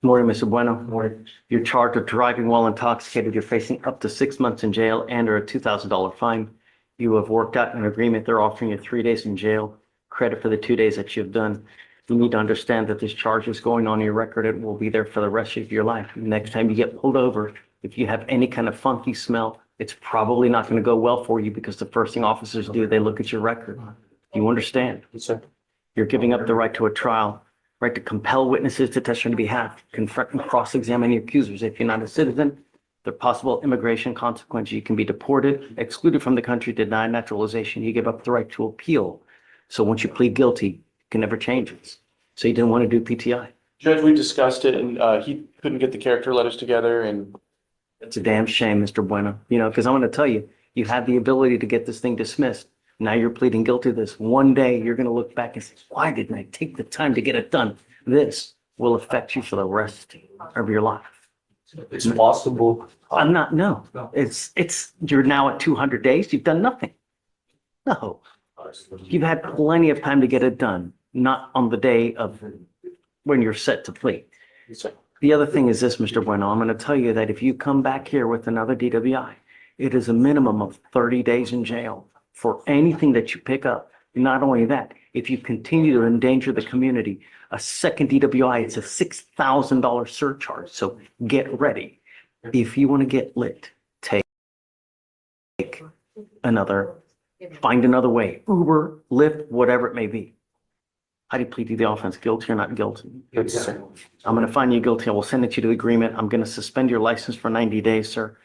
Morning, Mr. Bueno. Morning. You're charged with driving while intoxicated. You're facing up to 6 months in jail and/or a $2,000 fine. You have worked out an agreement. They're offering you 3 days in jail, credit for the 2 days that you've done. You need to understand that this charge is going on your record. It will be there for the rest of your life. Next time you get pulled over, if you have any kind of funky smell, it's probably not going to go well for you because the first thing officers do, they look at your record. You understand? Yes, sir. You're giving up the right to a trial, right to compel witnesses to testify on your behalf, confront and cross-examine your accusers. If you're not a citizen, there are possible immigration consequences. You can be deported, excluded from the country, denied naturalization. You give up the right to appeal. So once you plead guilty, you can never change it. So you didn't want to do PTI. Judge, we discussed it and he couldn't get the character letters together and It's a damn shame, Mr. Bueno, because I'm going to tell you, you had the ability to get this thing dismissed. Now you're pleading guilty to this. One day you're going to look back and say, why didn't I take the time to get it done? This will affect you for the rest of your life. it's possible. No, you're now at 200 days. You've done nothing. No, you've had plenty of time to get it done, not on the day of when you're set to plead. Yes, sir. The other thing is this, Mr. Bueno, I'm going to tell you that if you come back here with another DWI, it is a minimum of 30 days in jail for anything that you pick up. Not only that, if you continue to endanger the community, a second DWI, it's a $6,000 surcharge. So get ready. If you want to get lit, find another way. Uber, Lyft, whatever it may be. How do you plead to the offense? Guilty or not guilty? Yes, sir. I'm going to find you guilty. I will send it to you to the agreement. I'm going to suspend your license for 90 days, sir.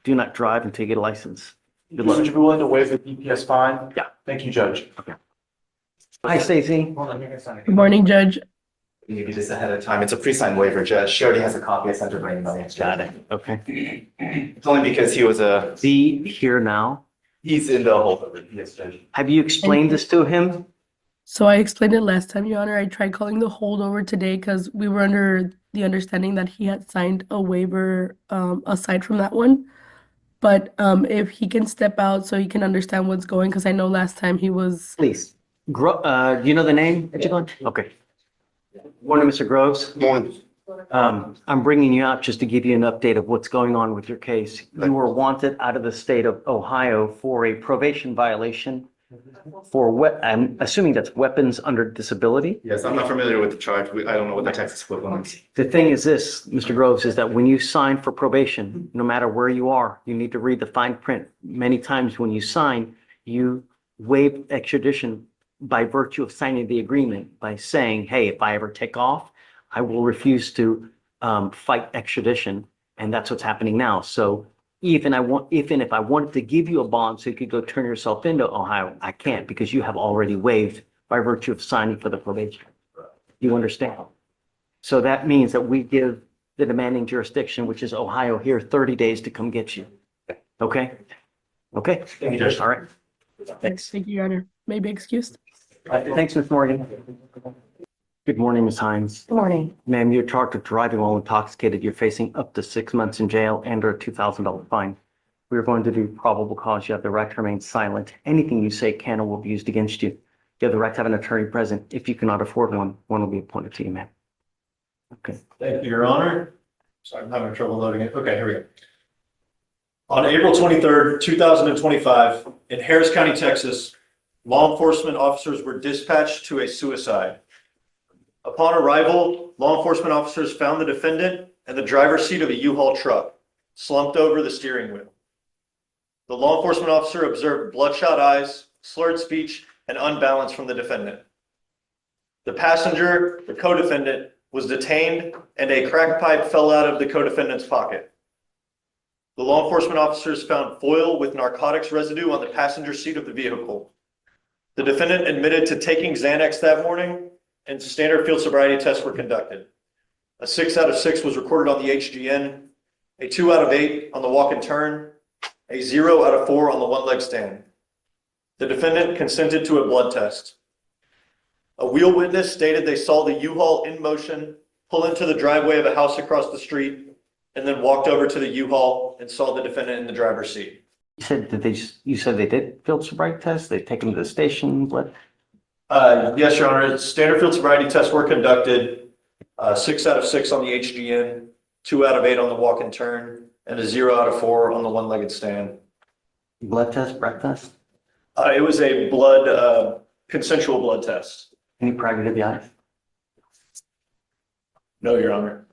Do not drive until you get a license. Good luck. Would you be willing to waive the DPS fine? Yeah. Thank you, Judge. Hi, Stacy. Good morning, Judge. You do this ahead of time. It's a pre-signed waiver, Judge. She already has a copy. I sent her by email. Got it. Okay. It's only because Here now. he's in the holdover. Yes, Judge. Have you explained this to him? So I explained it last time, Your Honor. I tried calling the holdover today because we were under the understanding that he had signed a waiver aside from that one. But if he can step out so he can understand what's going, because I know last time he was. Please. Do you know the name? Okay. Morning, Mr. Groves. Morning. I'm bringing you out just to give you an update of what's going on with your case. You were wanted out of the state of Ohio for a probation violation I'm assuming that's weapons under disability. Yes, I'm not familiar with the charge. I don't know what the Texas equivalent is. The thing is this, Mr. Groves, is that when you sign for probation, no matter where you are, you need to read the fine print. Many times when you sign, you waive extradition by virtue of signing the agreement by saying, hey, if I ever take off, I will refuse to fight extradition. And that's what's happening now. So even if I wanted to give you a bond so you could go turn yourself into Ohio, I can't because you have already waived by virtue of signing for the probation. You understand? So that means that we give the demanding jurisdiction, which is Ohio here, 30 days to come get you. Okay? Okay? Thank you, Judge. All right. Thanks. Thank you, Your Honor. May be excused. Thanks, Ms. Morgan. Good morning, Ms. Hines. Good morning. Ma'am, you're charged with driving while intoxicated. You're facing up to 6 months in jail and or a $2,000 fine. We're going to do probable cause. You have the right to remain silent. Anything you say can or will be used against you. You have the right to have an attorney present. If you cannot afford one, one will be appointed to you, ma'am. Okay. Thank you, Your Honor. Sorry, I'm having trouble loading it. Okay, here we go. On April 23rd, 2025, in Harris County, Texas, law enforcement officers were dispatched to a suicide. Upon arrival, law enforcement officers found the defendant in the driver's seat of a U-Haul truck, slumped over the steering wheel. The law enforcement officer observed bloodshot eyes, slurred speech, and unbalance from the defendant. The passenger, the co-defendant, was detained and a crack pipe fell out of the co-defendant's pocket. The law enforcement officers found foil with narcotics residue on the passenger seat of the vehicle. The defendant admitted to taking Xanax that morning and standard field sobriety tests were conducted. A 6 out of 6 was recorded on the HGN, a 2 out of 8 on the walk and turn, a 0 out of 4 on the one-leg stand. The defendant consented to a blood test. A wheel witness stated they saw the U-Haul in motion, pull into the driveway of a house across the street, and then walked over to the U-Haul and saw the defendant in the driver's seat. You said they did field sobriety tests? They take them to the station? What? Yes, Your Honor. Standard field sobriety tests were conducted. 6 out of 6 on the HGN, 2 out of 8 on the walk and turn, and a 0 out of 4 on the one-legged stand. Blood test, breath test? It was a consensual blood test. Any prior to the eyes? No, Your Honor.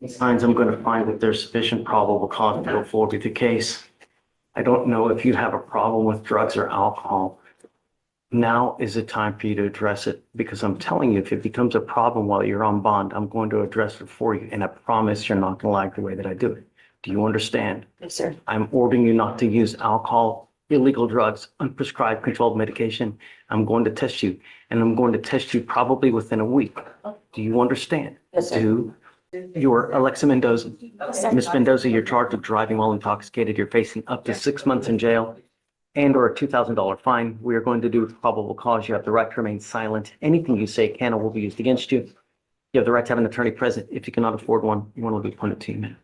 Signs I'm going to find that there's sufficient probable cause to go forward with the case. I don't know if you have a problem with drugs or alcohol. Now is the time for you to address it, because I'm telling you, if it becomes a problem while you're on bond, I'm going to address it for you. And I promise you're not going to like the way that I do it. Do you understand? Yes, sir. I'm ordering you not to use alcohol, illegal drugs, unprescribed controlled medication. I'm going to test you, and I'm going to test you probably within a week. Do you understand? Yes, sir. Do you're Alexa Mendoza. Sir. Ms. Mendoza, you're charged with driving while intoxicated. You're facing up to 6 months in jail and or a $2,000 fine. We are going to do probable cause. You have the right to remain silent. Anything you say can or will be used against you. You have the right to have an attorney present. If you cannot afford one, one will be appointed to you.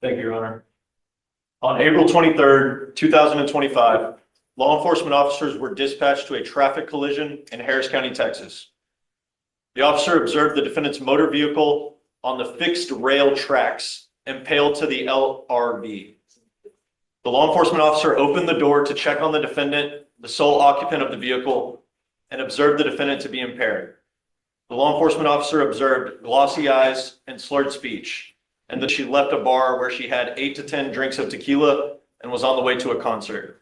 Thank you, Your Honor. On April 23rd, 2025, law enforcement officers were dispatched to a traffic collision in Harris County, Texas. The officer observed the defendant's motor vehicle on the fixed rail tracks impaled to the LRV. The law enforcement officer opened the door to check on the defendant, the sole occupant of the vehicle, and observed the defendant to be impaired. The law enforcement officer observed glossy eyes and slurred speech, and that she left a bar where she had 8 to 10 drinks of tequila and was on the way to a concert.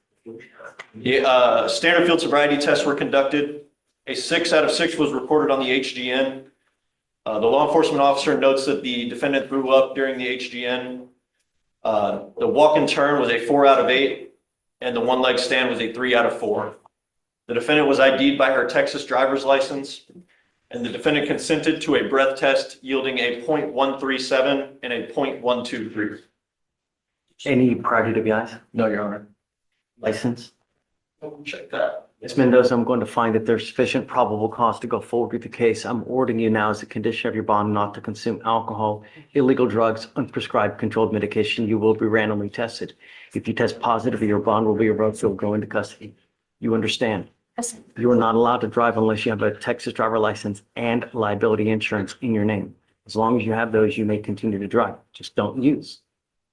Standard field sobriety tests were conducted. A 6 out of 6 was recorded on the HGN. The law enforcement officer notes that the defendant threw up during the HGN. The walk and turn was a 4 out of 8, and the one-leg stand was a 3 out of 4. The defendant was ID'd by her Texas driver's license, and the defendant consented to a breath test yielding a .137 and a .123. Any prior to DWIs? No, Your Honor. License? Check that. Ms. Mendoza, I'm going to find that there's sufficient probable cause to go forward with the case. I'm ordering you now as a condition of your bond not to consume alcohol, illegal drugs, unprescribed controlled medication. You will be randomly tested. If you test positive, your bond will be revoked. You'll go into custody. You understand? Yes, sir. You are not allowed to drive unless you have a Texas driver license and liability insurance in your name. As long as you have those, you may continue to drive. Just don't use.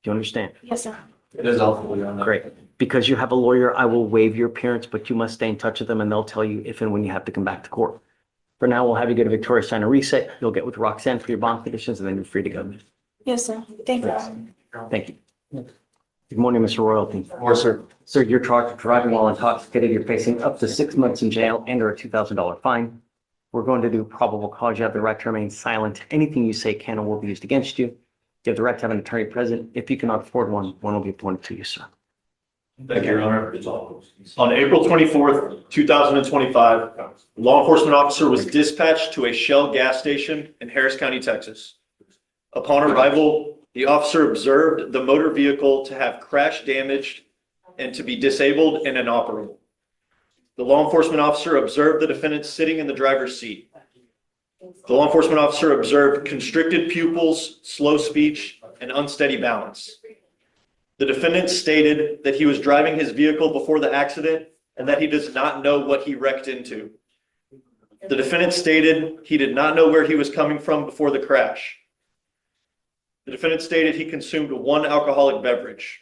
Do you understand? Yes, sir. It is also, Your Honor. Great. Because you have a lawyer, I will waive your appearance, but you must stay in touch with them and they'll tell you if and when you have to come back to court. For now, we'll have you go to Victoria, sign a reset. You'll get with Roxanne for your bond conditions and then you're free to go. Yes, sir. Thank you. Thank you. Good morning, Mr. Royalty. Or, sir. Sir, you're charged with driving while intoxicated. You're facing up to 6 months in jail and or a $2,000 fine. We're going to do probable cause. You have the right to remain silent. Anything you say can or will be used against you. You have the right to have an attorney present. If you cannot afford one, one will be appointed to you, sir. Thank you, Your Honor. On April 24th, 2025, a law enforcement officer was dispatched to a Shell gas station in Harris County, Texas. Upon arrival, the officer observed the motor vehicle to have crash damage and to be disabled and inoperable. The law enforcement officer observed the defendant sitting in the driver's seat. The law enforcement officer observed constricted pupils, slow speech, and unsteady balance. The defendant stated that he was driving his vehicle before the accident and that he does not know what he wrecked into. The defendant stated he did not know where he was coming from before the crash. The defendant stated he consumed 1 alcoholic beverage.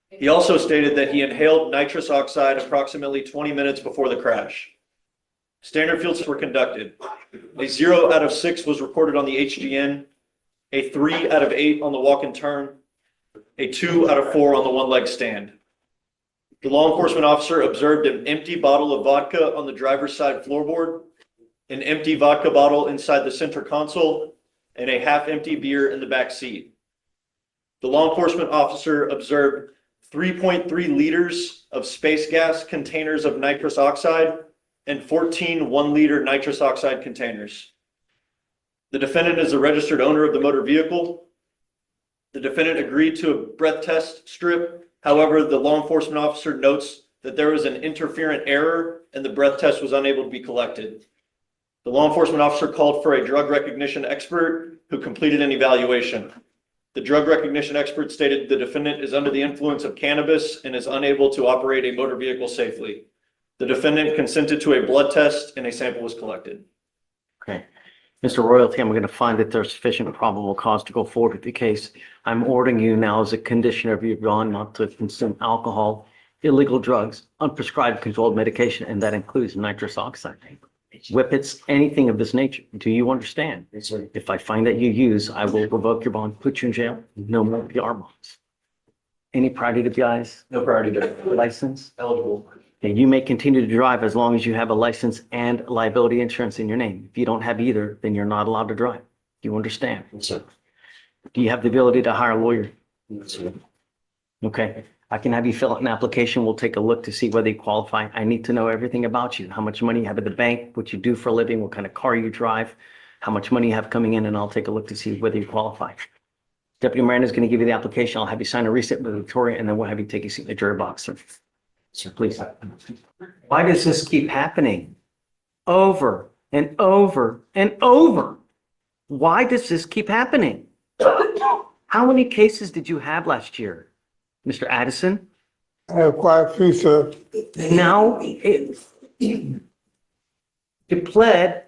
He also stated that he inhaled nitrous oxide approximately 20 minutes before the crash. Standard field tests were conducted. A 0 out of 6 was recorded on the HGN, a 3 out of 8 on the walk and turn, a 2 out of 4 on the one-leg stand. The law enforcement officer observed an empty bottle of vodka on the driver's side floorboard, an empty vodka bottle inside the center console, and a half-empty beer in the back seat. The law enforcement officer observed 3.3 liters of space gas containers of nitrous oxide and 14 1-liter nitrous oxide containers. The defendant is a registered owner of the motor vehicle. The defendant agreed to a breath test strip. However, the law enforcement officer notes that there was an interferent error and the breath test was unable to be collected. The law enforcement officer called for a drug recognition expert who completed an evaluation. The drug recognition expert stated the defendant is under the influence of cannabis and is unable to operate a motor vehicle safely. The defendant consented to a blood test and a sample was collected. Okay. Mr. Royalty, I'm going to find that there's sufficient probable cause to go forward with the case. I'm ordering you now as a condition of your bond not to consume alcohol, illegal drugs, unprescribed controlled medication, and that includes nitrous oxide, whippets, anything of this nature. Do you understand? Yes, sir. If I find that you use, I will revoke your bond, put you in jail, no more PR bonds. Any priority to BIs, No priority to license? eligible. And you may continue to drive as long as you have a license and liability insurance in your name. If you don't have either, then you're not allowed to drive. Do you understand? Yes, sir. Do you have the ability to hire a lawyer? Yes, sir. Okay, I can have you fill out an application. We'll take a look to see whether you qualify. I need to know everything about you, how much money you have at the bank, what you do for a living, what kind of car you drive, how much money you have coming in, and I'll take a look to see whether you qualify. Deputy Miranda is going to give you the application. I'll have you sign a receipt with Victoria, and then we'll have you take a seat in the jury box, sir. Sir, please. Why does this keep happening? Over and over and over. Why does this keep happening? How many cases did you have last year, Mr. Addison? I have quite a few, sir. Now you pled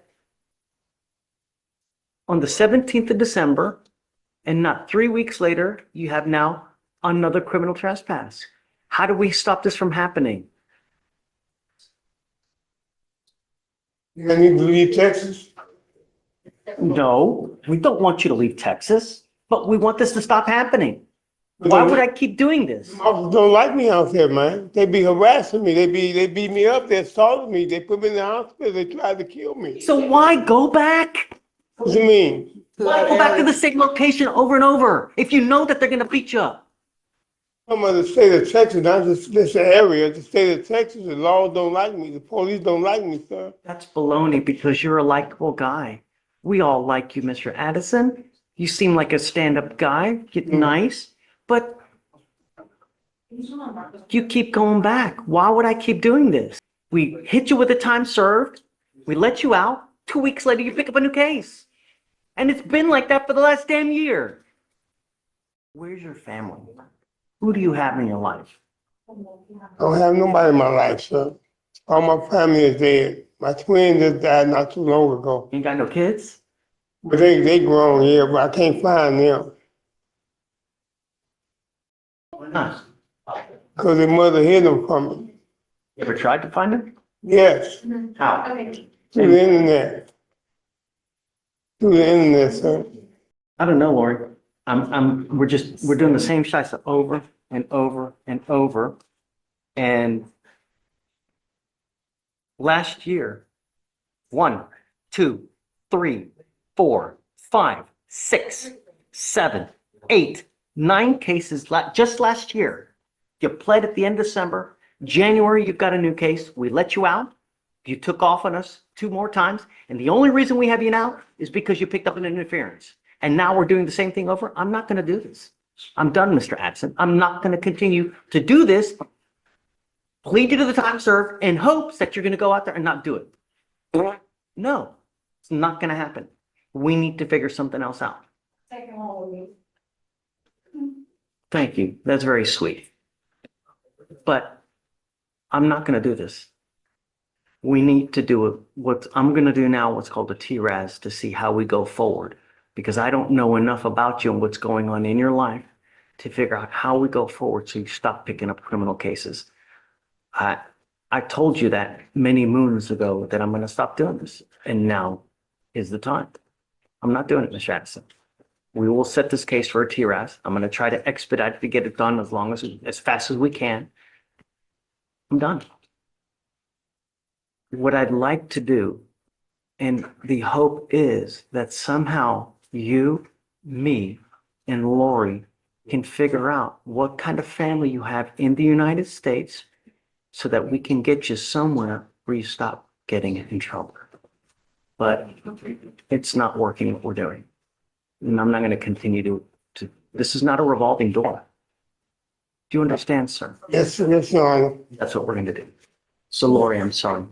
on the 17th of December, and not 3 weeks later, you have now another criminal trespass. How do we stop this from happening? You need to leave Texas? No, we don't want you to leave Texas, but we want this to stop happening. Why would I keep doing this? Officers don't like me out there, man. They be harassing me. They beat me up. They assaulted me. They put me in the hospital. They tried to kill me. So why go back? What do you mean? Why go back to the same location over and over if you know that they're going to beat you up? I'm of the state of Texas, not just this area. The state of Texas, the laws don't like me. The police don't like me, sir. That's baloney because you're a likable guy. We all like you, Mr. Addison. You seem like a stand-up guy, you're nice, but you keep going back. Why would I keep doing this? We hit you with the time served. We let you out. 2 weeks later, you pick up a new case. And it's been like that for the last damn year. Where's your family? Who do you have in your life? I don't have nobody in my life, sir. All my family is dead. My twin just died not too long ago. You ain't got no kids? But they grown, yeah, but I can't find them. Why not? Because their mother hid them from me. You ever tried to find them? Yes, How? through the internet. Through the internet, sir. I don't know, Lori. We're doing the same shots over and over and over. And last year, 1, 2, 3, 4, 5, 6, 7, 8, 9 cases just last year. You pled at the end of December. January, you've got a new case. We let you out. You took off on us 2 more times. And the only reason we have you now is because you picked up an interference. And now we're doing the same thing over. I'm not going to do this. I'm done, Mr. Addison. I'm not going to continue to do this. Plead you to the time served in hopes that you're going to go out there and not do it. No, it's not going to happen. We need to figure something else out. Thank you. That's very sweet. But I'm not going to do this. We need to do what I'm going to do now, what's called a TRAS, to see how we go forward. Because I don't know enough about you and what's going on in your life to figure out how we go forward so you stop picking up criminal cases. I told you that many moons ago that I'm going to stop doing this. And now is the time. I'm not doing it, Mr. Addison. We will set this case for a TRAS. I'm going to try to expedite it to get it done as fast as we can. I'm done. What I'd like to do, and the hope is that somehow you, me, and Lori can figure out what kind of family you have in the United States so that we can get you somewhere where you stop getting in trouble. But it's not working what we're doing. And I'm not going to continue to, this is not a revolving door. Do you understand, sir? Yes, Your Honor. That's what we're going to do. So Lori, I'm sorry.